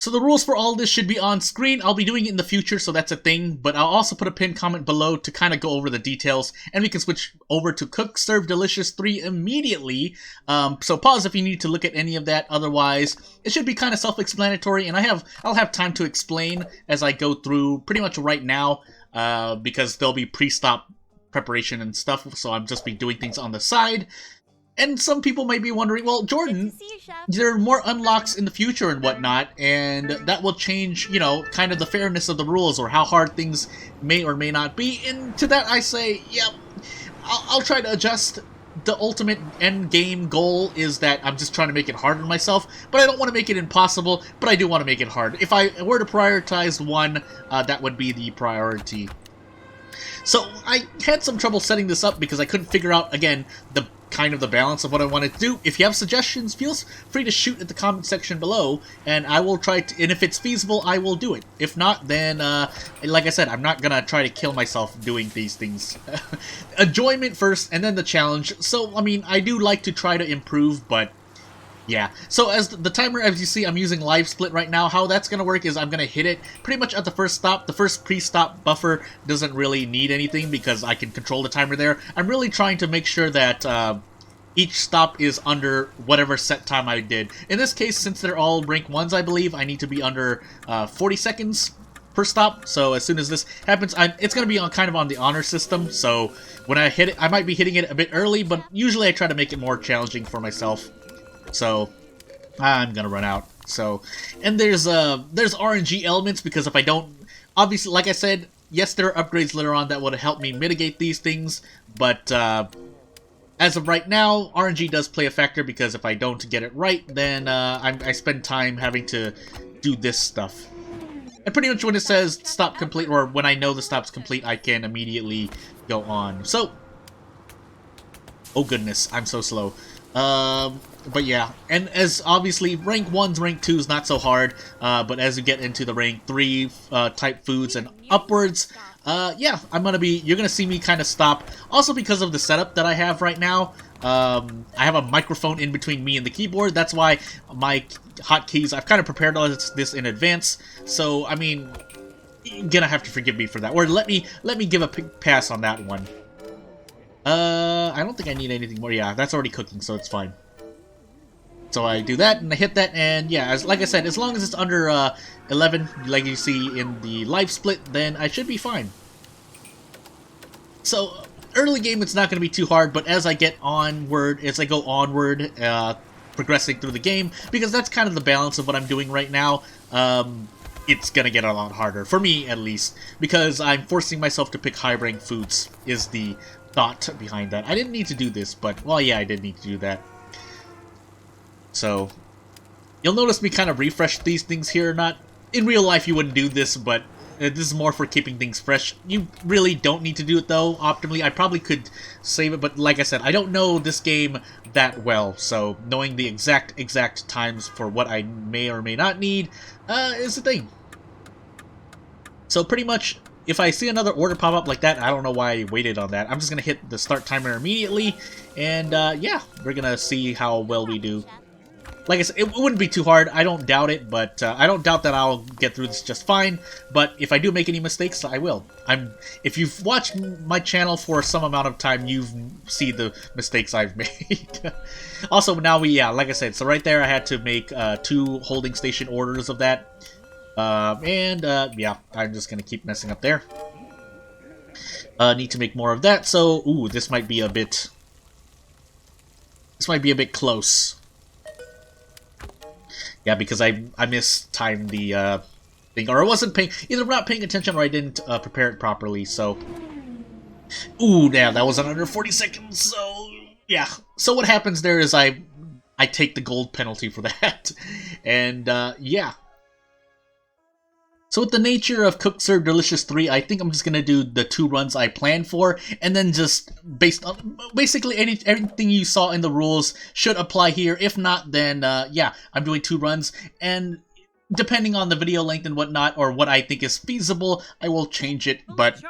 So the rules for all this should be on screen. I'll be doing it in the future, so that's a thing, but I'll also put a pinned comment below to kind of go over the details, and we can switch over to Cook Serve Delicious 3 immediately. So pause if you need to look at any of that. Otherwise, it should be kind of self-explanatory, and I'll have time to explain as I go through pretty much right now, because there'll be pre-stop preparation and stuff, so I'll just be doing things on the side. And some people might be wondering, well, Jordan, there are more unlocks in the future and whatnot, and that will change, you know, kind of the fairness of the rules or how hard things may or may not be. And to that I say, yeah, I'll try to adjust. The ultimate end game goal is that I'm just trying to make it harder on myself, but I don't want to make it impossible, but I do want to make it hard. If I were to prioritize one, that would be the priority. So I had some trouble setting this up because I couldn't figure out, again, the kind of the balance of what I wanted to do. If you have suggestions, feel free to shoot at the comment section below, and I will try to, and if it's feasible, I will do it. If not, then, like I said, I'm not gonna try to kill myself doing these things. Enjoyment first, and then the challenge. So, I mean, I do like to try to improve, but yeah, so as the timer, as you see, I'm using Live Split right now. How that's going to work is I'm going to hit it pretty much at the first stop. The first pre-stop buffer doesn't really need anything because I can control the timer there. I'm really trying to make sure that each stop is under whatever set time I did. In this case, since they're all rank 1s, I believe, I need to be under 40 seconds per stop. So as soon as this happens, it's going to be on kind of on the honor system. So when I hit it, I might be hitting it a bit early, but usually I try to make it more challenging for myself. So I'm gonna run out. So, and there's RNG elements because if I don't, obviously, like I said, yes, there are upgrades later on that would help me mitigate these things, but as of right now, RNG does play a factor because if I don't get it right, then I spend time having to do this stuff. And pretty much when it says stop complete, or when I know the stop's complete, I can immediately go on. So, oh goodness, I'm so slow. But yeah, and as obviously rank 1s, rank 2s not so hard, but as you get into the rank 3 type foods and upwards, yeah, you're gonna see me kind of stop. Also because of the setup that I have right now, I have a microphone in between me and the keyboard. That's why my hotkeys, I've kind of prepared all this in advance. So I mean, you're gonna have to forgive me for that. Or let me give a pass on that one. I don't think I need anything more. Yeah, that's already cooking, so it's fine. So I do that, and I hit that, and yeah, like I said, as long as it's under 11, like you see in the Live Split, then I should be fine. So, early game, it's not going to be too hard, but as I go onward, progressing through the game, because that's kind of the balance of what I'm doing right now, it's going to get a lot harder, for me at least, because I'm forcing myself to pick high-rank foods, is the thought behind that. I didn't need to do this, but, well, yeah, I did need to do that. So, you'll notice me kind of refresh these things here. Not in real life, you wouldn't do this, but this is more for keeping things fresh. You really don't need to do it, though, optimally. I probably could save it, but like I said, I don't know this game that well, so knowing the exact times for what I may or may not need is the thing. So pretty much, if I see another order pop up like that, I don't know why I waited on that. I'm just going to hit the start timer immediately, and yeah, we're going to see how well we do. Like I said, it wouldn't be too hard. I don't doubt it, but I don't doubt that I'll get through this just fine. But if I do make any mistakes, I will. If you've watched my channel for some amount of time, you've seen the mistakes I've made. Also, now yeah, like I said, so right there I had to make 2 holding station orders of that. Yeah, I'm just gonna keep messing up there. Need to make more of that, so, ooh, this might be a bit close. Yeah, because I mistimed the thing, or I wasn't either not paying attention or I didn't prepare it properly, so. Ooh, damn, that wasn't under 40 seconds, so yeah. So what happens there is I take the gold penalty for that, and yeah. So with the nature of Cook Serve Delicious 3, I think I'm just going to do the 2 runs I planned for, and then just based on, basically everything you saw in the rules should apply here. If not, then yeah, I'm doing 2 runs, and depending on the video length and whatnot, or what I think is feasible, I will change it, but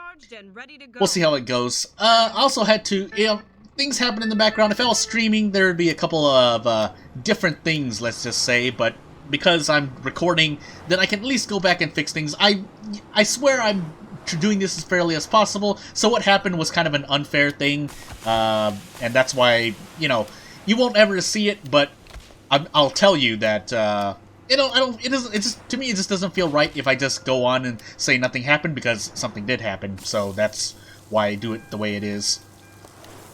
we'll see how it goes. I also had to, you know, things happen in the background. If I was streaming, there would be a couple of different things, let's just say, but because I'm recording, then I can at least go back and fix things. I swear I'm doing this as fairly as possible. So what happened was kind of an unfair thing, and that's why, you know, you won't ever see it, but I'll tell you that, you know, to me, it just doesn't feel right if I just go on and say nothing happened, because something did happen. So that's why I do it the way it is.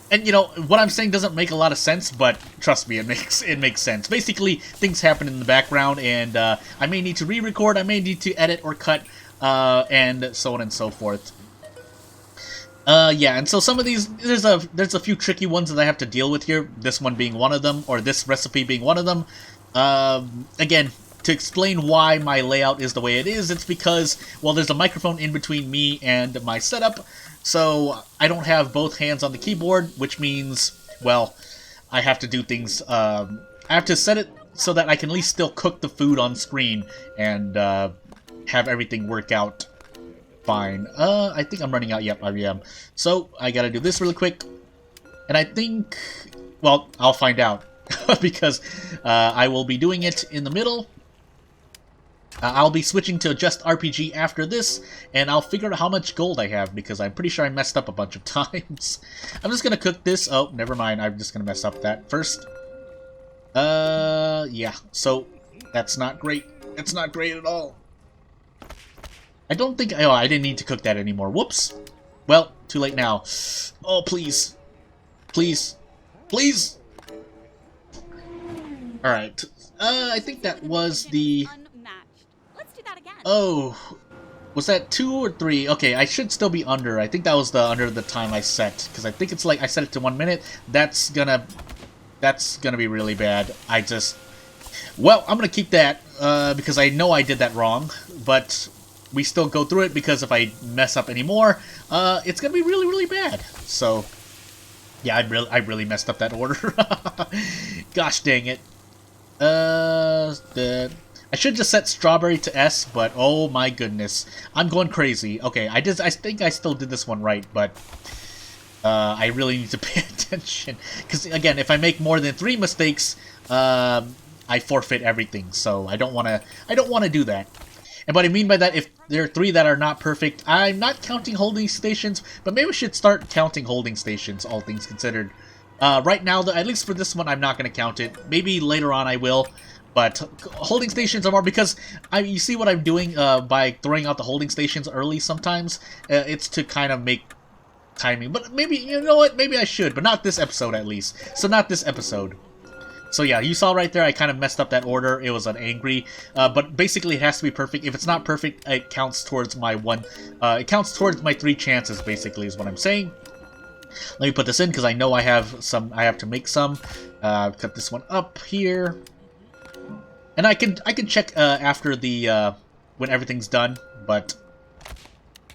And, you know, what I'm saying doesn't make a lot of sense, but trust me, it makes sense. Basically, things happen in the background, and I may need to re-record, I may need to edit or cut, and so on and so forth. Yeah, and so some of these, there's a few tricky ones that I have to deal with here, this one being one of them, or this recipe being one of them. Again, to explain why my layout is the way it is, it's because, well, there's a microphone in between me and my setup, so I don't have both hands on the keyboard, which means, well, I have to do things, I have to set it so that I can at least still cook the food on screen and have everything work out fine. I think I'm running out. Yep, I am. So I gotta do this really quick, and I think, well, I'll find out because I will be doing it in the middle. I'll be switching to just RPG after this, and I'll figure out how much gold I have, because I'm pretty sure I messed up a bunch of times. I'm just gonna cook this. Oh, never mind. I'm just gonna mess up that first. Yeah. So that's not great. It's not great at all. I don't think... Oh, I didn't need to cook that anymore. Whoops. Well, too late now. Oh, please. Please. Please! Alright. I think that was the... Oh. Was that 2 or 3? Okay, I should still be under. I think that was under the time I set. Because I think it's like... I set it to 1 minute. That's gonna be really bad. Well, I'm gonna keep that. Because I know I did that wrong. But... we still go through it, because if I mess up anymore, it's gonna be really, really bad. So, yeah, I really messed up that order. Gosh dang it. I should just set strawberry to S, but oh my goodness, I'm going crazy. Okay, I think I still did this one right, but I really need to pay attention, because again, if I make more than 3 mistakes, I forfeit everything. So I don't want to do that. And what I mean by that, if there are 3 that are not perfect, I'm not counting holding stations, but maybe we should start counting holding stations, all things considered. Right now, though, at least for this one, I'm not going to count it. Maybe later on I will, but holding stations are more, because you see what I'm doing by throwing out the holding stations early sometimes? It's to kind of make timing. But maybe, you know what, maybe I should, but not this episode at least. So not this episode. So yeah, you saw right there, I kind of messed up that order. It was an angry, but basically it has to be perfect. If it's not perfect, it counts towards my it counts towards my 3 chances, basically, is what I'm saying. Let me put this in, because I know I have to make some. Cut this one up here. And I can check after the, when everything's done, but,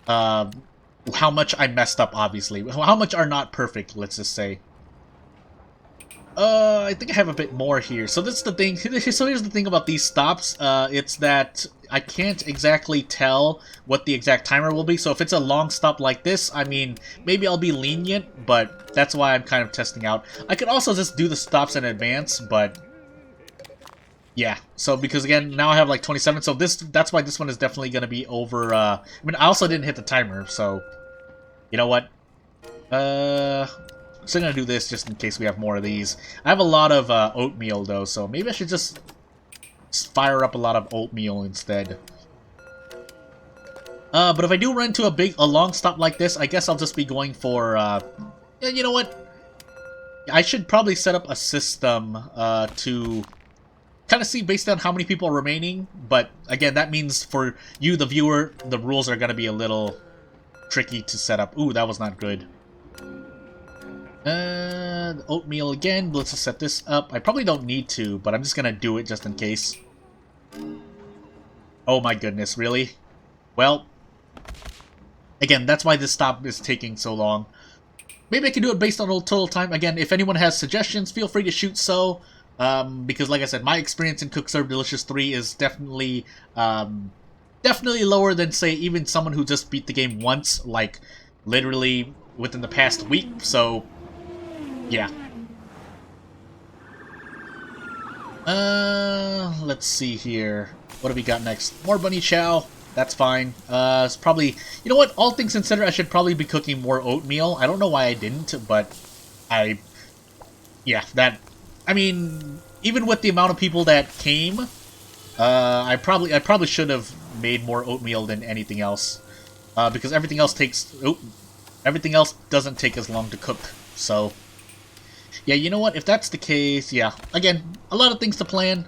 how much I messed up, obviously. How much are not perfect, let's just say. I think I have a bit more here. So that's the thing. So here's the thing about these stops. It's that I can't exactly tell what the exact timer will be. So if it's a long stop like this, I mean, maybe I'll be lenient, but that's why I'm kind of testing out. I could also just do the stops in advance, but yeah. So because again, now I have like 27. So that's why this one is definitely going to be over. I mean, I also didn't hit the timer, so you know what? So I'm going to do this just in case we have more of these. I have a lot of oatmeal, though, so maybe I should just fire up a lot of oatmeal instead. But if I do run into a long stop like this, I guess I'll just be going for... yeah, you know what? I should probably set up a system to kind of see based on how many people are remaining. But again, that means for you, the viewer, the rules are going to be a little tricky to set up. Ooh, that was not good. Oatmeal again. Let's just set this up. I probably don't need to, but I'm just gonna do it just in case. Oh my goodness, really? Well, again, that's why this stop is taking so long. Maybe I can do it based on total time. Again, if anyone has suggestions, feel free to shoot so. Because like I said, my experience in Cook Serve Delicious 3 is definitely lower than, say, even someone who just beat the game once, like, literally within the past week, so... yeah. Let's see here. What do we got next? More bunny chow. That's fine. It's probably... You know what? All things considered, I should probably be cooking more oatmeal. I don't know why I didn't, but yeah, that... I mean, even with the amount of people that came, I probably should have made more oatmeal than anything else. Because everything else takes... everything else doesn't take as long to cook, so... Yeah, you know what? If that's the case, yeah. Again, a lot of things to plan.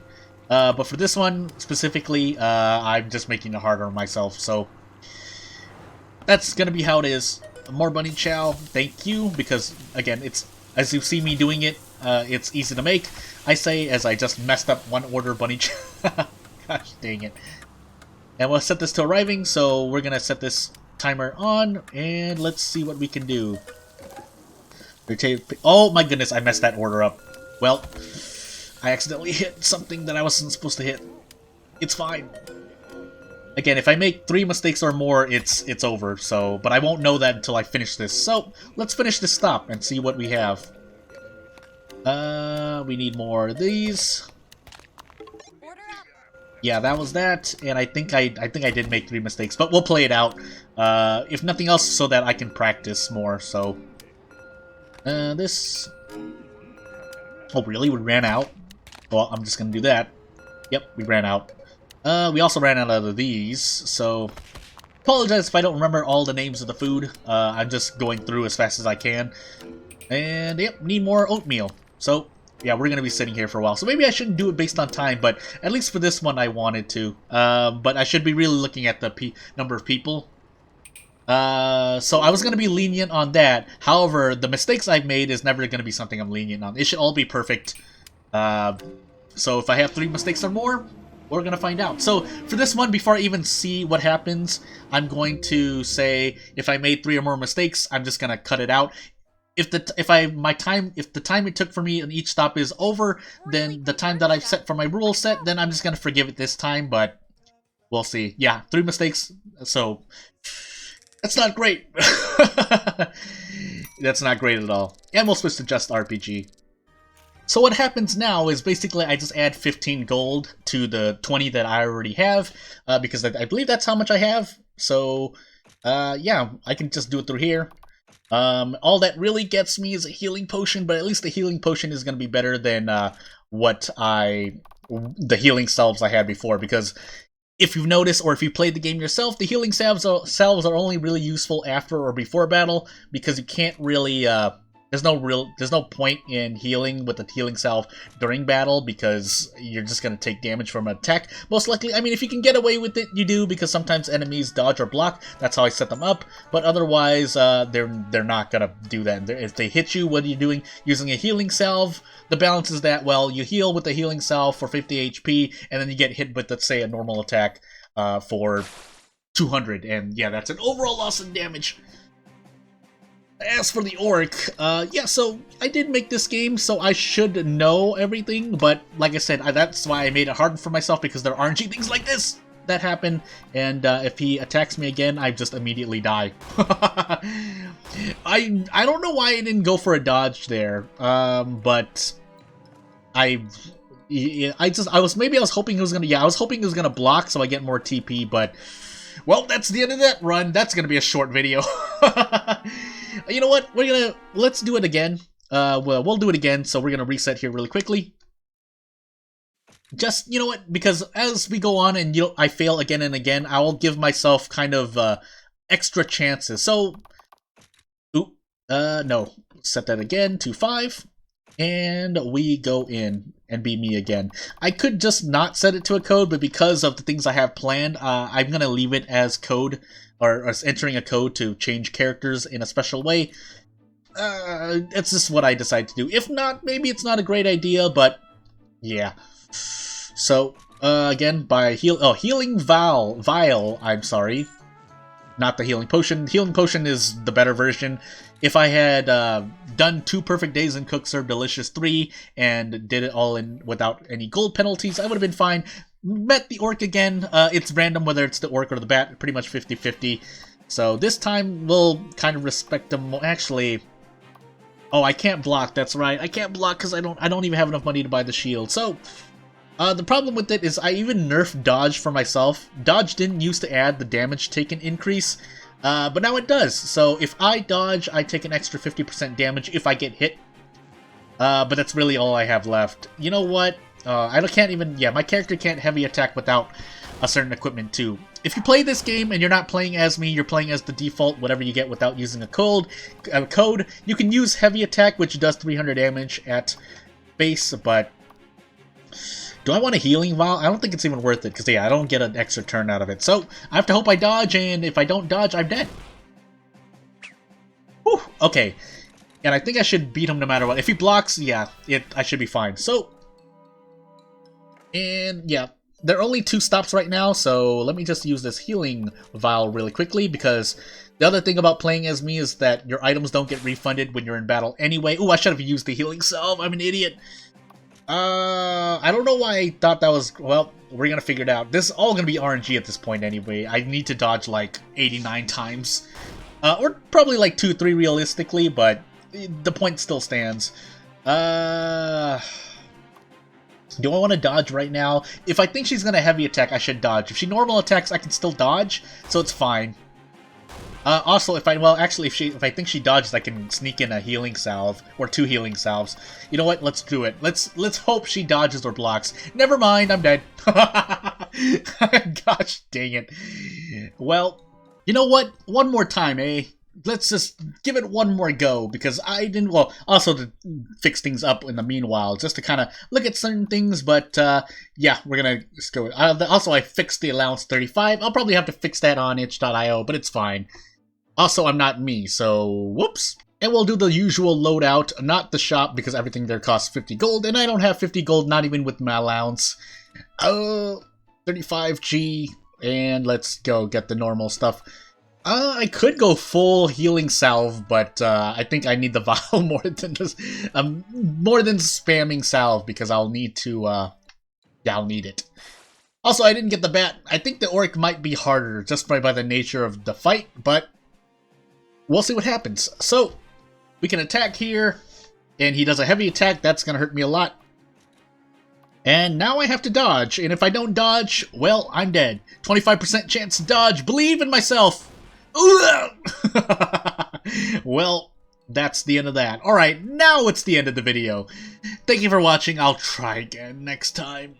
But for this one, specifically, I'm just making it harder on myself, so... That's gonna be how it is. More bunny chow, thank you, because, again, it's... As you see me doing it, it's easy to make. I say, as I just messed up one order bunny chow. Gosh dang it. And we'll set this to arriving, so we're gonna set this timer on, and let's see what we can do. Oh my goodness, I messed that order up. Well, I accidentally hit something that I wasn't supposed to hit. It's fine. Again, if I make 3 mistakes or more, it's over, so... But I won't know that until I finish this. So, let's finish this stop and see what we have. We need more of these. Yeah, that was that, and I think I did make 3 mistakes, but we'll play it out. If nothing else, so that I can practice more, so... this... Oh, really? We ran out? Well, I'm just gonna do that. Yep, we ran out. We also ran out of these, so... Apologize if I don't remember all the names of the food. I'm just going through as fast as I can. And, yep, need more oatmeal. So, yeah, we're gonna be sitting here for a while. So maybe I shouldn't do it based on time, but at least for this one I wanted to. But I should be really looking at the number of people. So I was going to be lenient on that. However, the mistakes I've made is never going to be something I'm lenient on. It should all be perfect. So if I have 3 mistakes or more, we're going to find out. So for this one, before I even see what happens, I'm going to say if I made 3 or more mistakes, I'm just going to cut it out. If the time it took for me in each stop is over, then the time that I've set for my rule set, then I'm just going to forgive it this time, but we'll see. Yeah, 3 mistakes, so... That's not great. That's not great at all. And we'll switch to just RPG. So what happens now is basically I just add 15 gold to the 20 that I already have, because I believe that's how much I have. So, yeah, I can just do it through here. All that really gets me is a healing potion, but at least the healing potion is going to be better than the healing salves I had before, because if you've noticed, or if you played the game yourself, the healing salves are only really useful after or before battle, because you can't really, there's no point in healing with the healing salve during battle, because you're just going to take damage from an attack. Most likely, I mean, if you can get away with it, you do, because sometimes enemies dodge or block. That's how I set them up, but otherwise, they're not going to do that. If they hit you, what are you doing? Using a healing salve, the balance is that, well, you heal with the healing salve for 50 HP, and then you get hit with, let's say, a normal attack for 200, and yeah, that's an overall loss in damage. As for the orc, yeah, so I did make this game, so I should know everything, but like I said, that's why I made it hard for myself, because there are RNG things like this that happen, and if he attacks me again, I just immediately die. I don't know why I didn't go for a dodge there, but I was hoping he was gonna, I was hoping he was gonna block so I get more TP, but well, that's the end of that run. That's gonna be a short video. You know what? Let's do it again. We'll do it again, so we're gonna reset here really quickly. Just, you know what, because as we go on and I fail again and again, I will give myself kind of extra chances. So, no, set that again to 5, and we go in and be me again. I could just not set it to a code, but because of the things I have planned, I'm gonna leave it as code, or as entering a code to change characters in a special way. It's just what I decide to do. If not, maybe it's not a great idea, but yeah. So, again, by Healing Vial, I'm sorry. Not the Healing Potion. Healing Potion is the better version. If I had done 2 perfect days in Cook Serve Delicious 3 and did it all in without any gold penalties, I would have been fine. Met the orc again. It's random whether it's the orc or the bat, pretty much 50-50. So this time we'll kind of respect them. Actually, oh, I can't block. That's right, I can't block because I don't even have enough money to buy the shield. So The problem with it is I even nerfed dodge for myself. Dodge didn't used to add the damage taken increase, but now it does. So if I dodge, I take an extra 50% damage if I get hit. But that's really all I have left. You know what? Can't even... Yeah, my character can't heavy attack without a certain equipment too. If you play this game and you're not playing as me, you're playing as the default, whatever you get without using a code, you can use heavy attack, which does 300 damage at base, but... Do I want a healing vial? I don't think it's even worth it, because yeah, I don't get an extra turn out of it. So, I have to hope I dodge, and if I don't dodge, I'm dead. Whew, okay. And I think I should beat him no matter what. If he blocks, yeah, I should be fine. So, and yeah, there are only 2 stops right now, so let me just use this healing vial really quickly, because the other thing about playing as me is that your items don't get refunded when you're in battle anyway. Ooh, I should have used the healing salve. I'm an idiot. I don't know why I thought that was... Well, we're gonna figure it out. This is all gonna be RNG at this point anyway. I need to dodge like 89 times. Or probably like 2-3 realistically, but the point still stands. Do I want to dodge right now? If I think she's gonna heavy attack, I should dodge. If she normal attacks, I can still dodge, so it's fine. Also, if I think she dodges, I can sneak in a healing salve or 2 healing salves. You know what? Let's do it. Let's hope she dodges or blocks. Never mind, I'm dead. Gosh dang it. Well, you know what? One more time, eh? Let's just give it one more go, because I didn't... Well, also to fix things up in the meanwhile, just to kind of look at certain things, but yeah, we're gonna do it. Also, I fixed the allowance 35. I'll probably have to fix that on itch.io, but it's fine. Also, I'm not me, so whoops. And we'll do the usual loadout, not the shop, because everything there costs 50 gold, and I don't have 50 gold, not even with my allowance. 35G, and let's go get the normal stuff. I could go full healing salve, but I think I need the vial more than just, more than spamming salve, because I'll need to, yeah, I'll need it. Also, I didn't get the bat. I think the Oric might be harder, just by the nature of the fight, but we'll see what happens. So, we can attack here, and he does a heavy attack. That's going to hurt me a lot. And now I have to dodge, and if I don't dodge, well, I'm dead. 25% chance to dodge. Believe in myself. Well, that's the end of that. Alright, now it's the end of the video. Thank you for watching. I'll try again next time.